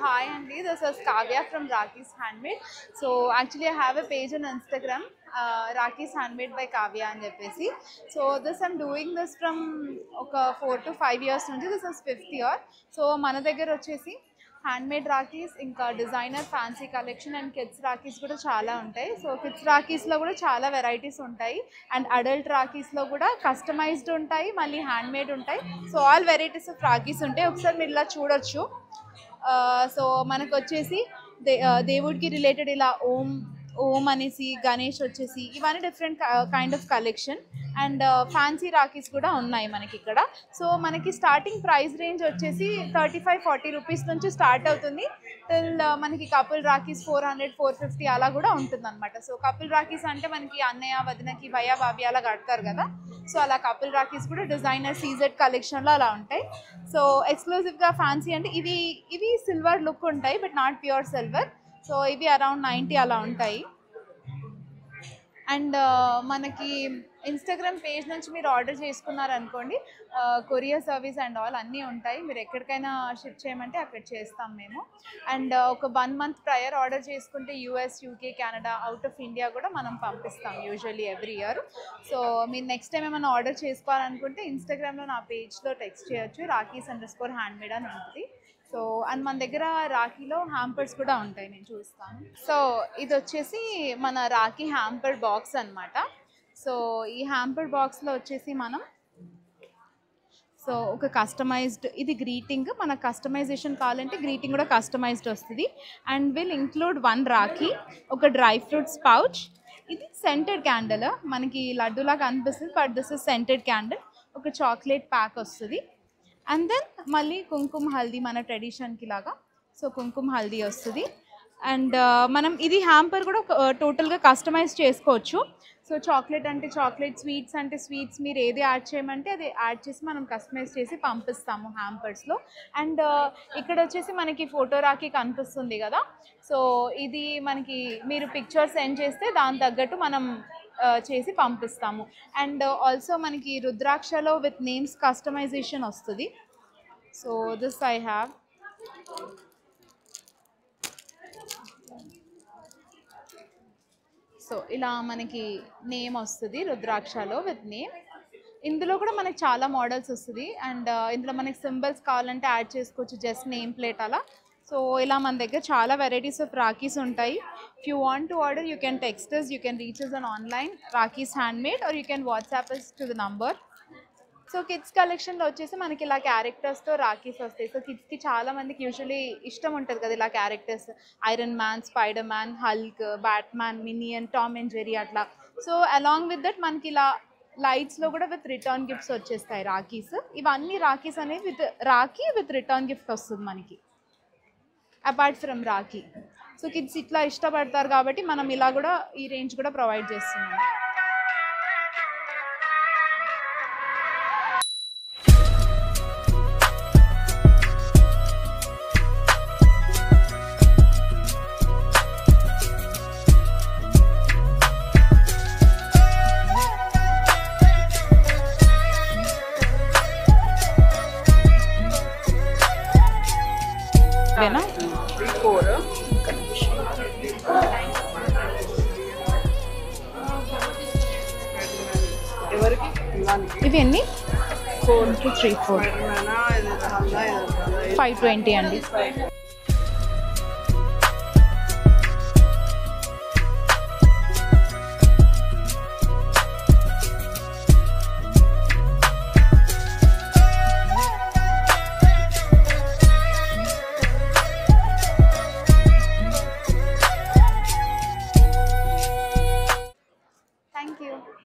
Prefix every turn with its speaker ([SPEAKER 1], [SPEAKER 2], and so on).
[SPEAKER 1] Hi Andy, this is Kavya from Raki's Handmade. So actually I have a page on Instagram, Raki's Handmade by Kavya and Jepesi. So this I'm doing this from 4 to 5 years nunchi. This is 5th year. So mana daggara vachesi handmade rakhis ఇంకా designer fancy collection and kids rakhis కూడా చాలా ఉంటాయి. So kids రాఖీస్లో కూడా చాలా varieties ఉంటాయి and adult రాఖీస్లో కూడా customized ఉంటాయి, మళ్ళీ హ్యాండ్మేడ్ ఉంటాయి. So all varieties of rakhis ఉంటాయి. ఒకసారి మీరు ఇలా చూడొచ్చు. సో మనకు వచ్చేసి దేవుడికి రిలేటెడ్ ఇలా ఓం అనేసి, గణేష్ వచ్చేసి, ఇవన్నీ different kind of collection and fancy rakhis కూడా ఉన్నాయి మనకి ఇక్కడ. సో మనకి స్టార్టింగ్ ప్రైస్ రేంజ్ వచ్చేసి 35-40 రూపీస్ నుంచి స్టార్ట్ అవుతుంది టిల్ మనకి కపుల్ రాఖీస్ 400-450 అలా కూడా ఉంటుంది అనమాట. సో కపుల్ రాఖీస్ అంటే మనకి అన్నయ్య వదినకి భయ్య బాబి అలా కడతారు కదా, సో అలా కపుల్ రాఖీస్ కూడా డిజైనర్ సీజెడ్ కలెక్షన్లో అలా ఉంటాయి. సో ఎక్స్క్లూజివ్గా ఫ్యాన్సీ అంటే ఇవి సిల్వర్ లుక్ ఉంటాయి but not pure silver. So ఇవి అరౌండ్ 90 అలా ఉంటాయి. అండ్ మనకి ఇన్స్టాగ్రామ్ పేజ్ నుంచి మీరు ఆర్డర్ చేసుకున్నారనుకోండి, కొరియర్ సర్వీస్ అండ్ ఆల్ అన్నీ ఉంటాయి. మీరు ఎక్కడికైనా షిప్ చేయమంటే అక్కడ చేస్తాం మేము. అండ్ ఒక 1 month ప్రయర్ ఆర్డర్ చేసుకుంటే US, UK, Canada, out of India కూడా మనం పంపిస్తాం యూజువల్లీ ఎవ్రీ ఇయర్. సో మీరు నెక్స్ట్ టైం ఏమైనా ఆర్డర్ చేసుకోవాలనుకుంటే ఇన్స్టాగ్రామ్లో నా పేజ్లో టెక్స్ట్ చేయొచ్చు, Rakis_handmade అని ఉంటుంది. సో అండ్ మన దగ్గర రాఖీలో హ్యాంపర్స్ కూడా ఉంటాయి, నేను చూస్తాను. సో ఇది వచ్చేసి మన రాఖీ హ్యాంపర్ బాక్స్ అనమాట. సో ఈ హ్యాంపర్ బాక్స్లో వచ్చేసి మనం ఒక కస్టమైజ్డ్, ఇది గ్రీటింగ్, మన కస్టమైజేషన్ కావాలంటే గ్రీటింగ్ కూడా కస్టమైజ్డ్ వస్తుంది. అండ్ విల్ ఇంక్లూడ్ 1 రాఖీ, ఒక డ్రై ఫ్రూట్స్ పౌచ్, ఇది సెంటెడ్ క్యాండిల్, మనకి లడ్డూలాగా అనిపిస్తుంది but this is scented candle, ఒక చాక్లెట్ ప్యాక్ వస్తుంది. అండ్ దెన్ మళ్ళీ కుంకుమ హల్దీ మన ట్రెడిషన్కి లాగా, సో కుంకుమ హల్దీ వస్తుంది. అండ్ మనం ఇది హ్యాంపర్ కూడా టోటల్గా కస్టమైజ్ చేసుకోవచ్చు. సో చాక్లెట్ అంటే చాక్లెట్, స్వీట్స్ అంటే స్వీట్స్, మీరు ఏది యాడ్ చేయమంటే అది యాడ్ చేసి మనం కస్టమైజ్ చేసి పంపిస్తాము హ్యాంపర్స్లో. అండ్ ఇక్కడ వచ్చేసి మనకి ఫోటో రాఖీ కనిపిస్తుంది కదా, సో ఇది మనకి మీరు పిక్చర్ సెండ్ చేస్తే దాని తగ్గట్టు మనం చేసి పంపిస్తాము. అండ్ ఆల్సో మనకి రుద్రాక్షలో విత్ నేమ్స్ కస్టమైజేషన్ వస్తుంది. So this I have. So ఇలా మనకి నేమ్ వస్తుంది రుద్రాక్షలో విత్ నేమ్. ఇందులో కూడా మనకి చాలా మోడల్స్ వస్తుంది అండ్ ఇందులో మనకి సింబల్స్ కావాలంటే యాడ్ చేసుకోవచ్చు, జస్ట్ నేమ్ ప్లేట్ అలా. సో ఇలా మన దగ్గర చాలా వెరైటీస్ ఆఫ్ రాఖీస్ ఉంటాయి. If you want to order you can text us, you can reach us on online Rakis Handmade, or you can WhatsApp us to the number. So kids కలెక్షన్లో వచ్చేసి మనకి ఇలా క్యారెక్టర్స్తో రాఖీస్ వస్తాయి. సో కిడ్స్కి చాలా మందికి యూజువలీ ఇష్టం ఉంటుంది కదా ఇలా characters, iron man, spider man, Hulk, Batman, minion, Tom and Jerry అట్లా. సో అలాంగ్ విత్ దట్ మనకి ఇలా లైట్స్లో కూడా విత్ రిటర్న్ గిఫ్ట్స్ వచ్చేస్తాయి రాఖీస్. ఇవన్నీ రాఖీస్ అనేవి with Rakhi with return gift వస్తుంది మనకి apart from Rakhi. So kids ఇట్లా ఇష్టపడతారు కాబట్టి మనం ఇలా కూడా ఈ రేంజ్ కూడా ప్రొవైడ్ చేస్తున్నాం. ఇవి ఎన్ని? 4 to 3, 4, 520 అండి.